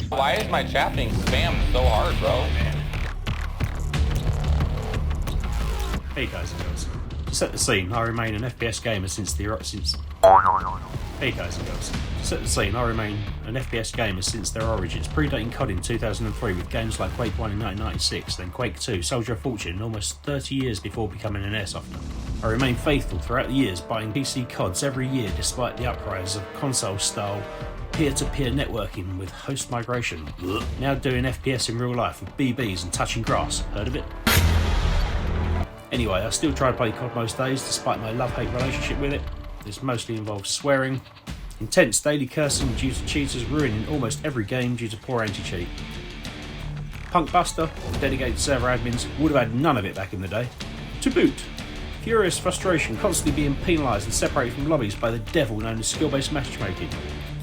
Why is my chat being spammed so hard, bro? Hey guys and girls. To set the scene, I remain an FPS gamer since Hey guys and girls. To set the scene, I remain an FPS gamer since their origins, predating COD in 2003 with games like Quake 1 in 1996, then Quake 2, Soldier of Fortune, almost 30 years before becoming an Airsofter. I remain faithful throughout the years, buying PC CODs every year despite the uprise of console-style peer-to-peer networking with host migration. Now doing FPS in real life with BBs and touching grass. Heard of it? Anyway, I still try to play COD most days despite my love-hate relationship with it. This mostly involves swearing, intense daily cursing due to cheaters ruining almost every game due to poor anti-cheat. Punkbuster or dedicated server admins would have had none of it back in the day. To boot, furious frustration constantly being penalised and separated from lobbies by the devil known as skill-based matchmaking.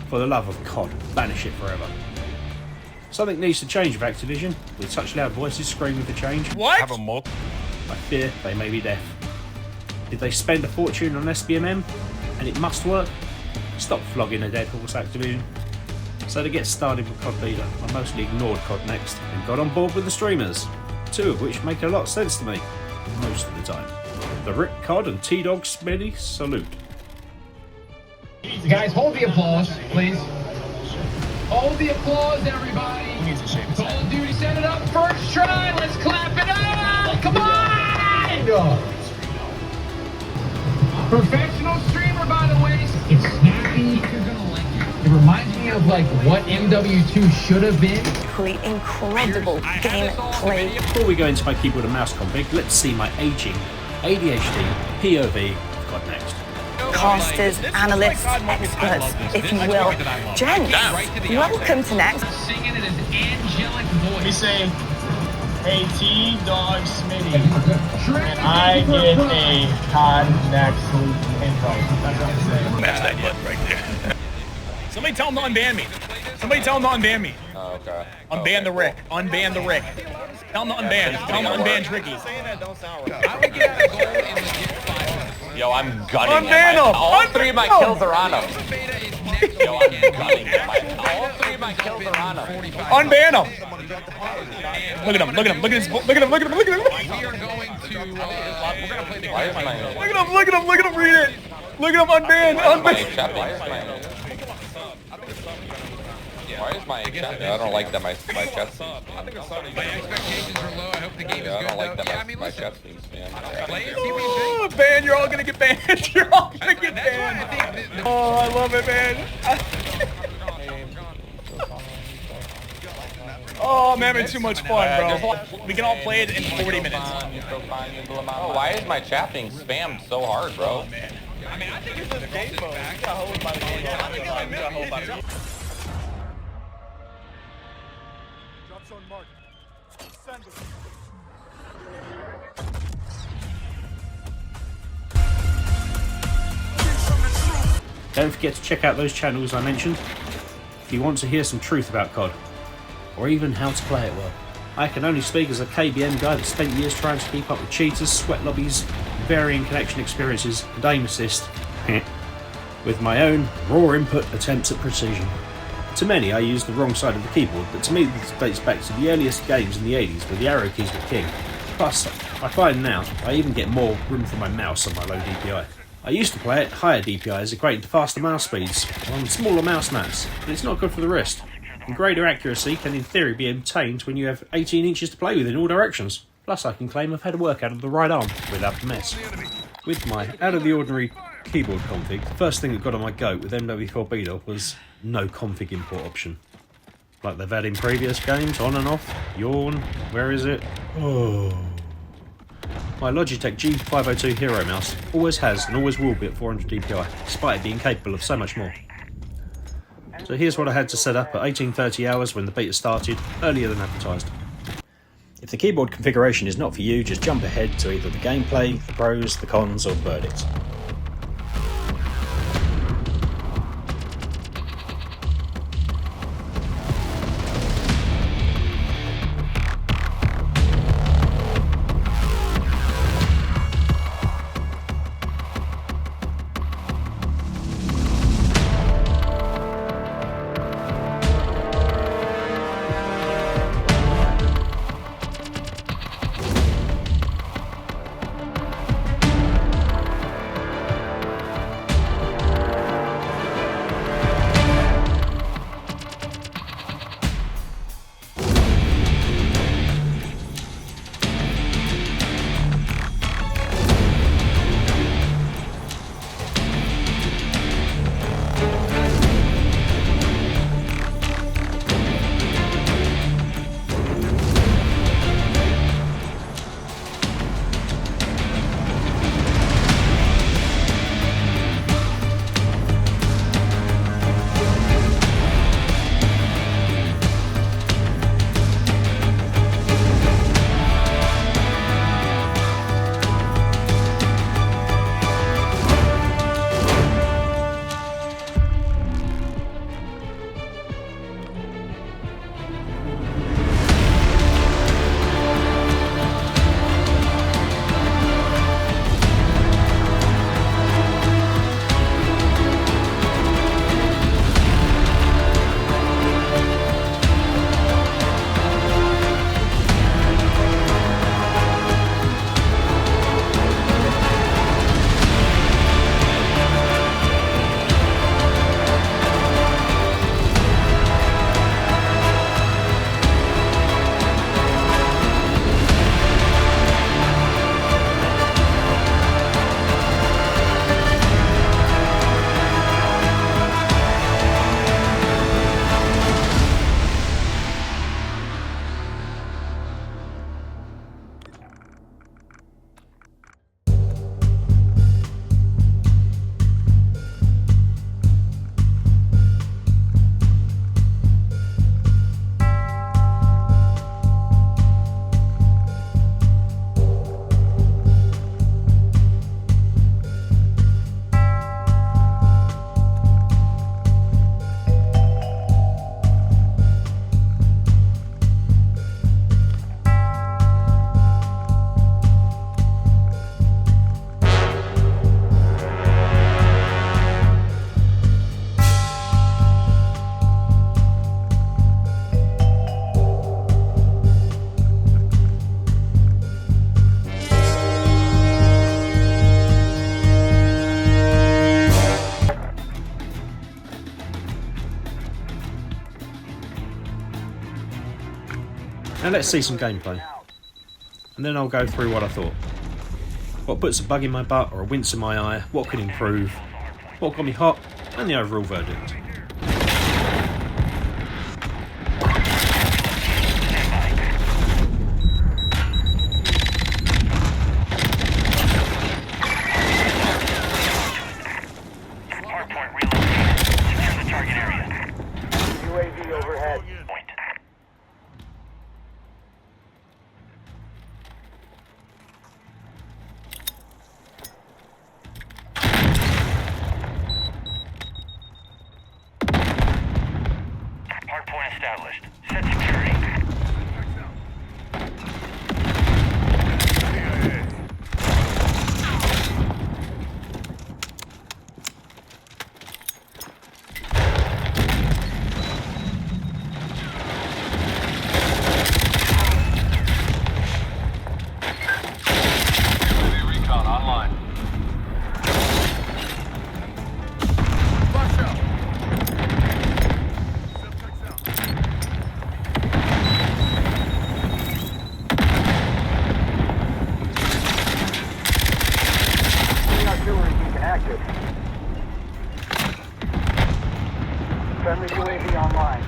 For the love of COD, banish it forever. Something needs to change with Activision, with such loud voices screaming for change. What? Have a mod. I fear they may be deaf. Did they spend a fortune on SBMM? And it must work? Stop flogging a dead horse, Activision. So to get started with COD Beta, I mostly ignored COD Next and got on board with the streamers, two of which make a lot of sense to me, most of the time. The Rick Cod and T-Dog Smitty salute. Guys, hold the applause, please. Hold the applause, everybody. Call of Duty, set it up, first try, let's clap it up! Come on! Professional streamer, by the way. It's snappy, you're gonna like it. It reminds me of like what MW2 should have been. Incredible gameplay. Before we go into my keyboard and mouse config, let's see my aging ADHD POV of COD Next. Casters, analysts, experts, if you will. Gents, welcome to Next. Singing in his angelic voice. We say, hey T-Dog Smitty, and I get a COD Next invite. That's what I'm saying. Smash that button right there. Somebody tell him to unban me. Somebody tell him to unban me. Oh, okay. Unban the Rick. Unban the Rick. Tell him to unban. Tell him to unban Tricky. Yo, I'm gunning Unban him. All three of my kills are on him. Yo, I'm gunning him. All three of my kills are on him. Unban him. Look at him. Look at him. Look at his. Look at him. Look at him. Look at him. We are going to, we're going to play the Why is my... Look at him. Look at him. Look at him. Read it. Look at him. Unban. Unban. Why is my chat? I don't like that my chat. My expectations are low. I hope the game is good. I don't like though. that I mean, my listen, chat seems, man. play it, see what you think. Ban, you're all gonna get banned. You're all gonna get That's why I banned. think Oh, I love it, man. Oh, man, it's too much fun, bro. We can all play it in 40 minutes. Oh, why is my chat being spammed so hard, bro? I mean, I think it's just game mode. You got hold by the game. You got hold by the game. Don't forget to check out those channels I mentioned if you want to hear some truth about COD, or even how to play it well. I can only speak as a KBM guy that spent years trying to keep up with cheaters, sweat lobbies, varying connection experiences, and aim assist, with my own raw input attempts at precision. To many I use the wrong side of the keyboard, but to me this dates back to the earliest games in the 80s where the arrow keys were king. Plus, I find now I even get more room for my mouse on my low DPI. I used to play at higher DPIs equating to faster mouse speeds on smaller mouse mats, but it's not good for the wrist. And greater accuracy can in theory be obtained when you have 18 inches to play with in all directions. Plus I can claim I've had a workout of the right arm without the mess. With my out of the ordinary keyboard config, the first thing that got on my goat with MW4 Beta was no config import option. Like they've had in previous games, on and off, yawn, where is it? Oh. My Logitech G502 Hero mouse always has and always will be at 400 DPI, despite it being capable of so much more. So here's what I had to set up at 18:30 hours when the beta started, earlier than advertised. If the keyboard configuration is not for you, just jump ahead to either the gameplay, the pros, the cons, or the verdicts. Now let's see some gameplay. And then I'll go through what I thought. What puts a bug in my butt or a wince in my eye, what could improve, what got me hot, and the overall verdict. Established. Set security. Recon online. Friendly UAV online.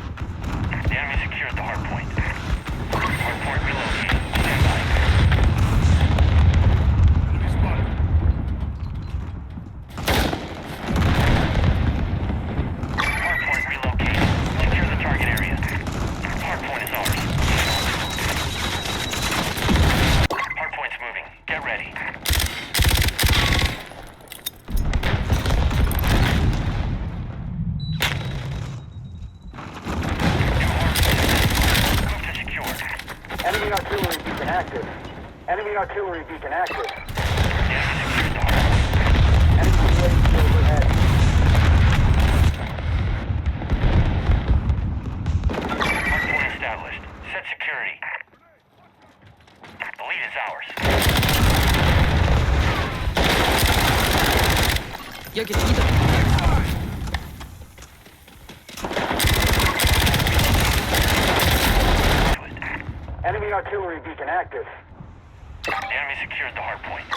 The enemy secured the hardpoint. Hardpoint relocated. Stand by. Enemy spotted. Hardpoint relocated. Secure the target area. Hardpoint is ours. Hardpoint's moving. Get ready. Enemy artillery beacon active. Enemy artillery beacon active. Enemy UAV overhead. Hardpoint established. Set security. The lead is ours. Enemy artillery beacon active. The enemy secured the hardpoint.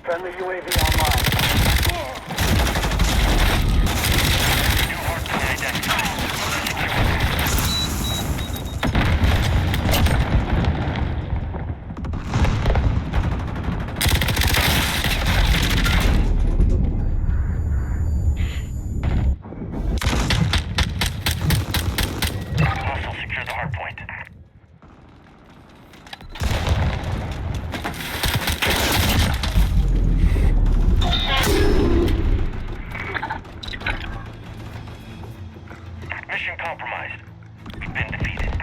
Friendly UAV online. New hardpoint identified. Hostile secured the hardpoint. Mission compromised. We've been defeated.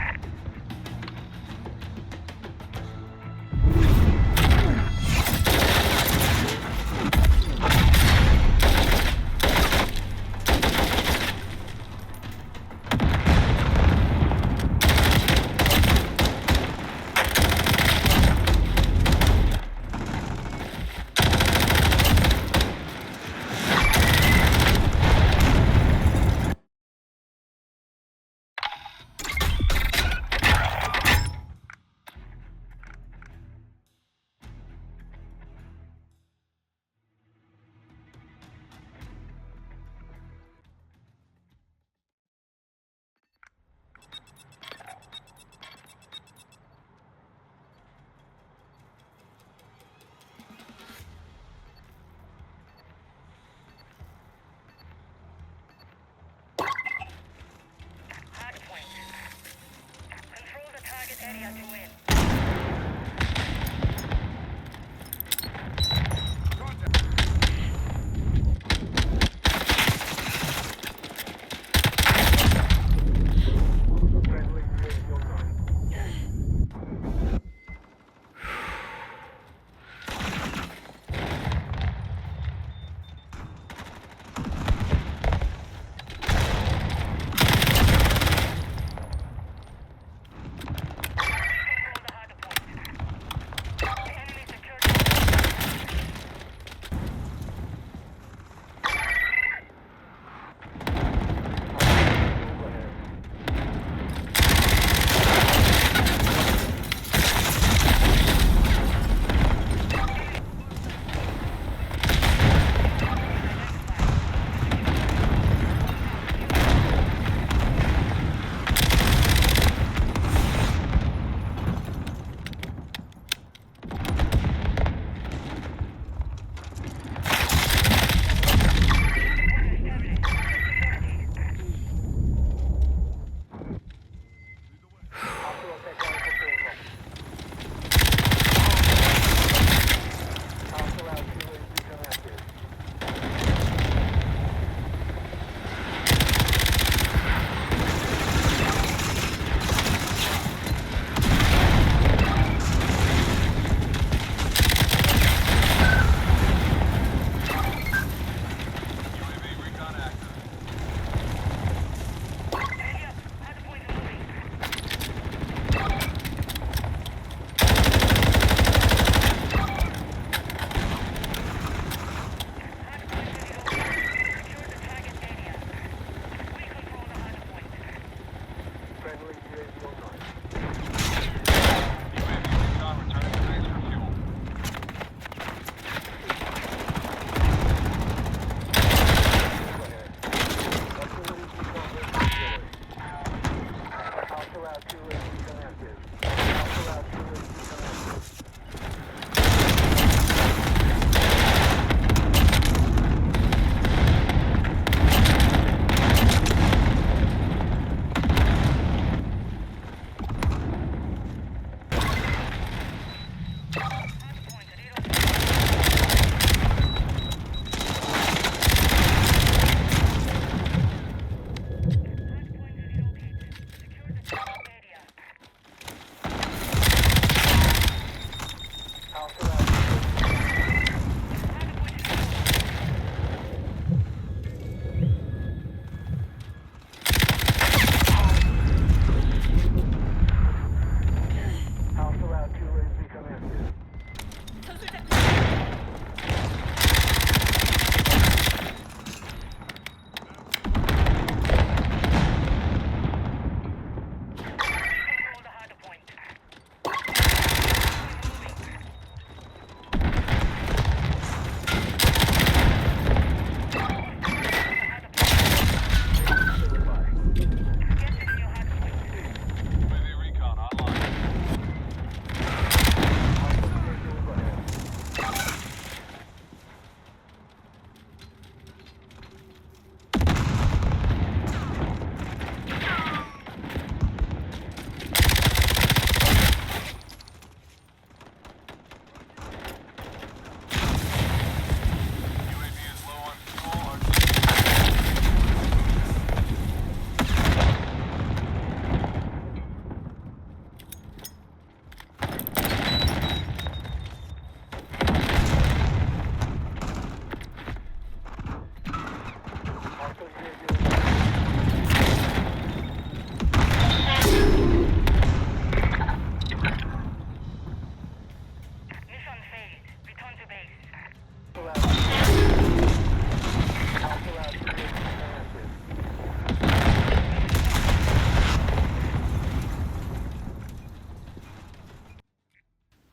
Control the target area to win. Control the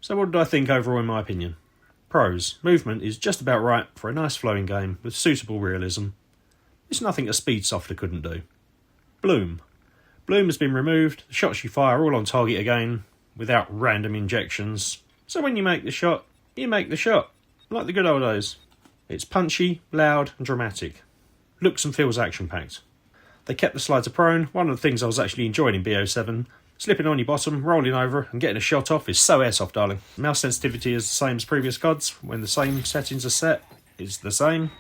So what did I think overall in my opinion? Pros. Movement is just about right for a nice flowing game with suitable realism. It's nothing a speed softer couldn't do. Bloom. Bloom has been removed, the shots you fire are all on target again, without random injections. So when you make the shot, you make the shot, like the good old days. It's punchy, loud and dramatic. Looks and feels action-packed. They kept the slider prone. One of the things I was actually enjoying in BO7, slipping on your bottom, rolling over and getting a shot off is so airsoft, darling. Mouse sensitivity is the same as previous CODs. When the same settings are set, it's the same.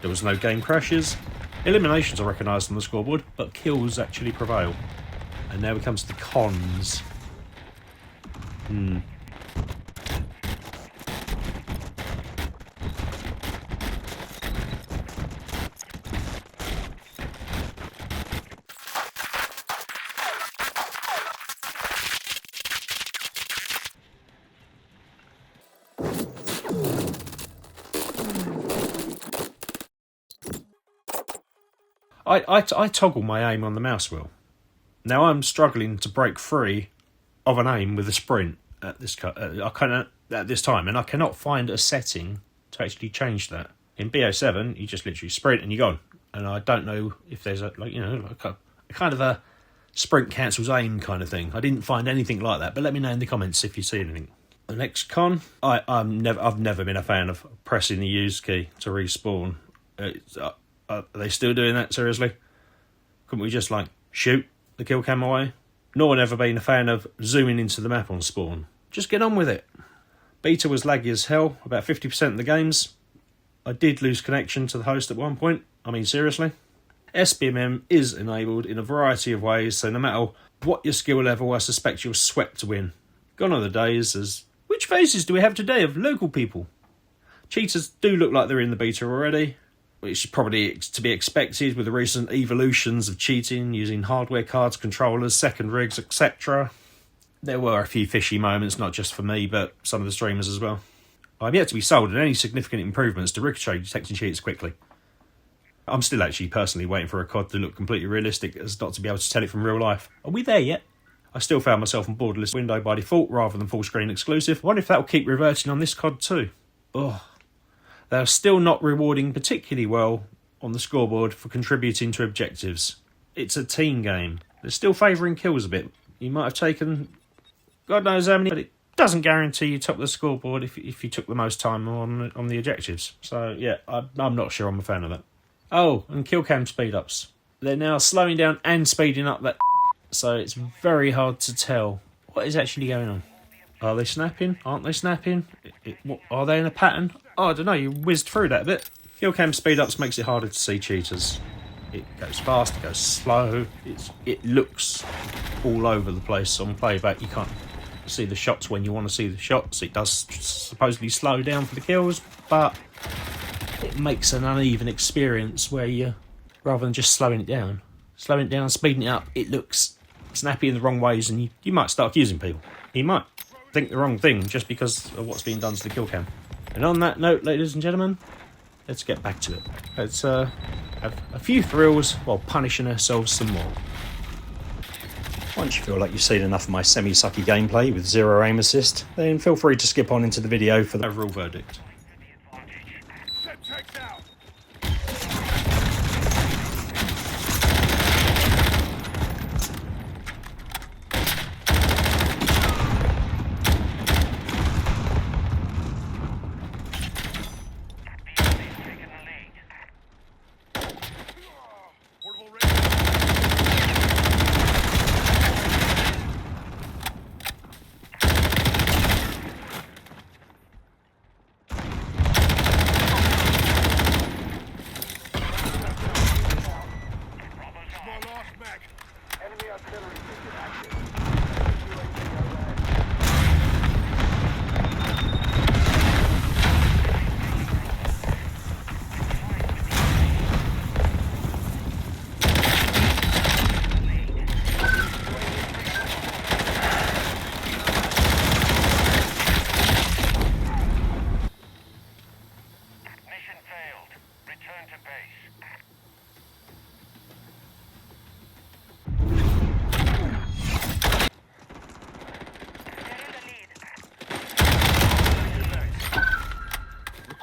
There was no game crashes. Eliminations are recognised on the scoreboard, but kills actually prevail. And now it comes to the cons. I toggle my aim on the mouse wheel. Now I'm struggling to break free of an aim with a sprint at this time, and I cannot find a setting to actually change that. In BO7, you just literally sprint and you're gone. And I don't know if there's a kind of a sprint cancels aim kind of thing. I didn't find anything like that, but let me know in the comments if you see anything. The next con, I've never been a fan of pressing the use key to respawn. Are they still doing that, seriously? Couldn't we just, shoot the kill cam away? Nor never been a fan of zooming into the map on spawn. Just get on with it. Beta was laggy as hell, about 50% of the games. I did lose connection to the host at one point. I mean, seriously. SBMM is enabled in a variety of ways, so no matter what your skill level, I suspect you're swept to win. Gone are the days as, which faces do we have today of local people? Cheaters do look like they're in the beta already, which is probably to be expected with the recent evolutions of cheating using hardware cards, controllers, second rigs, etc. There were a few fishy moments, not just for me, but some of the streamers as well. I'm yet to be sold on any significant improvements to Ricochet detecting cheats quickly. I'm still actually personally waiting for a COD to look completely realistic as not to be able to tell it from real life. Are we there yet? I still found myself on borderless window by default rather than full screen exclusive. I wonder if that will keep reverting on this COD too. Ugh. They're still not rewarding particularly well on the scoreboard for contributing to objectives. It's a team game. They're still favouring kills a bit. You might have taken God knows how many, but it doesn't guarantee you top the scoreboard if you took the most time on the objectives. So yeah, I'm not sure I'm a fan of that. Oh, and kill cam speed ups. They're now slowing down and speeding up that, so it's very hard to tell what is actually going on. Are they snapping? Aren't they snapping? Are they in a pattern? Oh, I don't know, you whizzed through that a bit. Kill cam speed ups makes it harder to see cheaters. It goes fast, it goes slow, it looks all over the place on playback. You can't see the shots when you want to see the shots. It does supposedly slow down for the kills, but it makes an uneven experience where you, rather than just slowing it down, speeding it up, it looks snappy in the wrong ways, and you might start accusing people. You might think the wrong thing just because of what's being done to the kill cam. And on that note, ladies and gentlemen, let's get back to it. Let's have a few thrills while punishing ourselves some more. Once you feel like you've seen enough of my semi-sucky gameplay with zero aim assist, then feel free to skip on into the video for the overall verdict.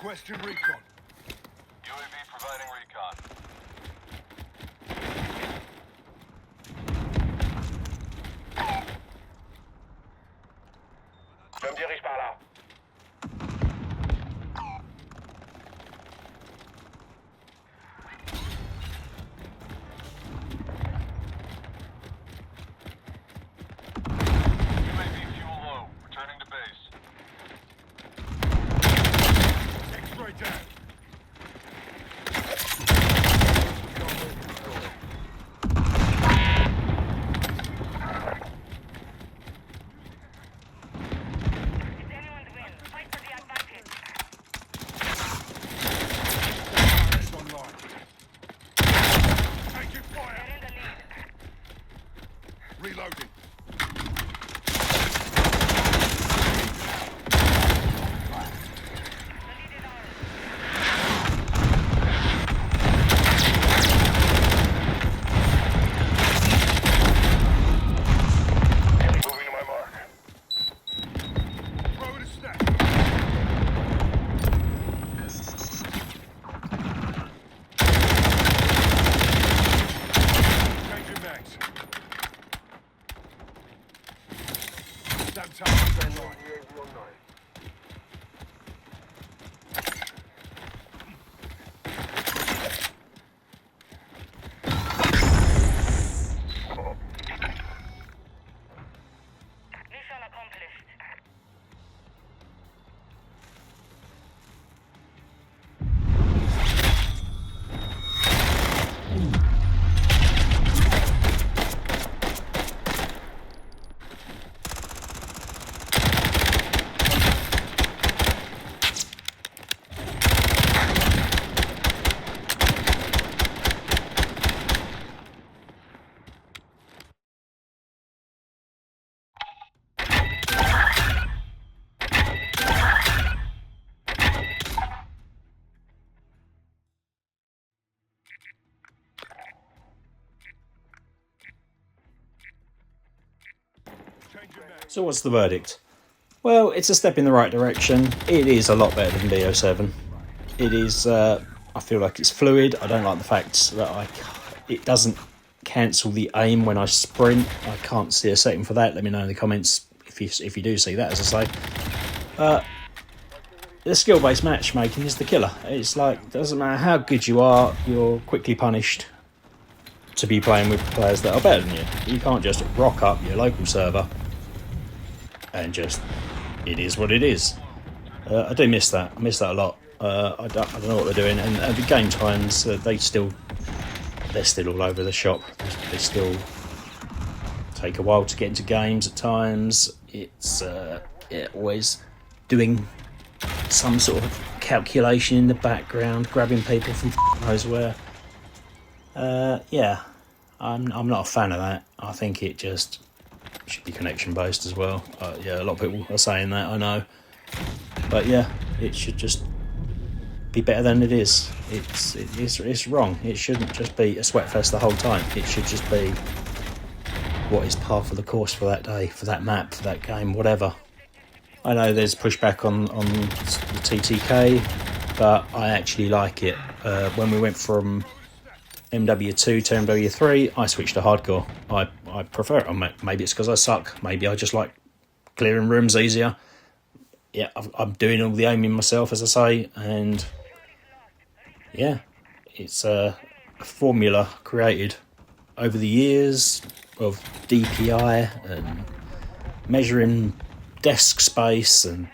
Requesting recon. UAV providing recon. Je me dirige par là. UAV fuel low. Returning to base. X-ray down. It's anyone's win. Fight for the advantage. Rest online. Taking fire. They're in the lead. Reloading. The lead is ours. Moving to my mark. Throwing a snap. Changing mags. Damn target's online. UAV online. Mission accomplished. Changing mags. So what's the verdict? Well, it's a step in the right direction. It is a lot better than BO7. It is, I feel like it's fluid. I don't like the fact that it doesn't cancel the aim when I sprint. I can't see a setting for that. Let me know in the comments if you do see that, as I say. The skill-based matchmaking is the killer. It's like, doesn't matter how good you are, you're quickly punished to be playing with players that are better than you. You can't just rock up your local server and just, it is what it is. I do miss that. I miss that a lot. I don't know what they're doing, and the game times, they're still all over the shop. They still take a while to get into games at times. It's always doing some sort of calculation in the background, grabbing people from knows where. Yeah, I'm not a fan of that. I think it just should be connection based as well. Yeah, a lot of people are saying that, I know, but yeah, it should just be better than it is. It's wrong. It shouldn't just be a sweat fest the whole time. It should just be what is par for the course for that day, for that map, for that game, whatever. I know there's pushback on the TTK, but I actually like it. When we went from MW2 to MW3, I switched to hardcore. I prefer it. Maybe it's because I suck. Maybe I just like clearing rooms easier. Yeah, I'm doing all the aiming myself, as I say, and yeah, it's a formula created over the years of DPI and measuring desk space, and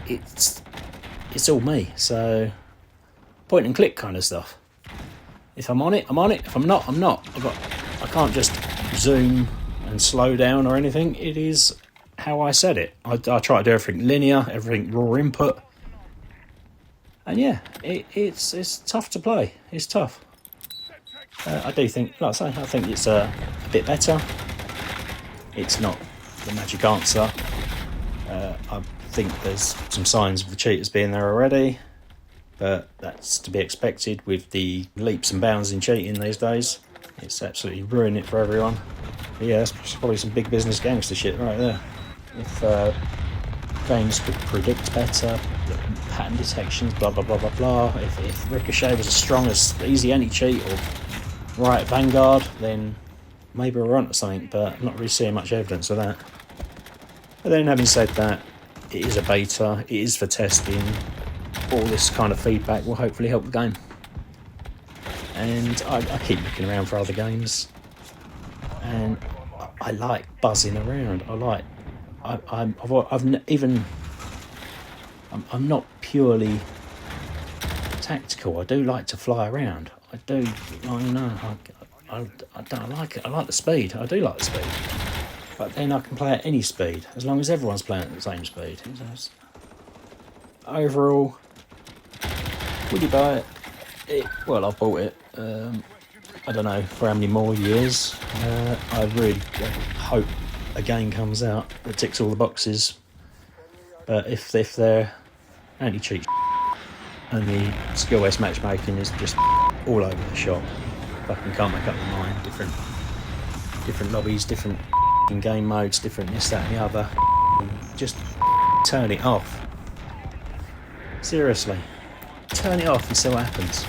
it's all me. So point and click kind of stuff. If I'm on it, I'm on it. If I'm not, I'm not. I can't just zoom and slow down or anything. It is how I said it. I try to do everything linear, everything raw input, and yeah, it's tough to play. It's tough. I do think, like I say, I think it's a bit better. It's not the magic answer. I think there's some signs of the cheaters being there already, but that's to be expected with the leaps and bounds in cheating these days. It's absolutely ruining it for everyone. But yeah, that's probably some big business gangster shit right there. If games could predict better, pattern detections, blah blah blah blah blah. If Ricochet was as strong as Easy Anti-Cheat or Riot Vanguard, then maybe we're onto something, but I'm not really seeing much evidence of that. But then having said that, it is a beta, it is for testing. All this kind of feedback will hopefully help the game. And I keep looking around for other games. And I like buzzing around. I'm not purely tactical. I do like to fly around. I do, I don't like it. I like the speed. I do like the speed. But then I can play at any speed, as long as everyone's playing at the same speed. Overall, would you buy it? Well, I bought it. I don't know for how many more years. I really hope a game comes out that ticks all the boxes. But if they're anti-cheat and the skill-based matchmaking is just all over the shop, fucking can't make up my mind. Different lobbies, different game modes, different this, that, and the other. Just turn it off. Seriously, turn it off and see what happens.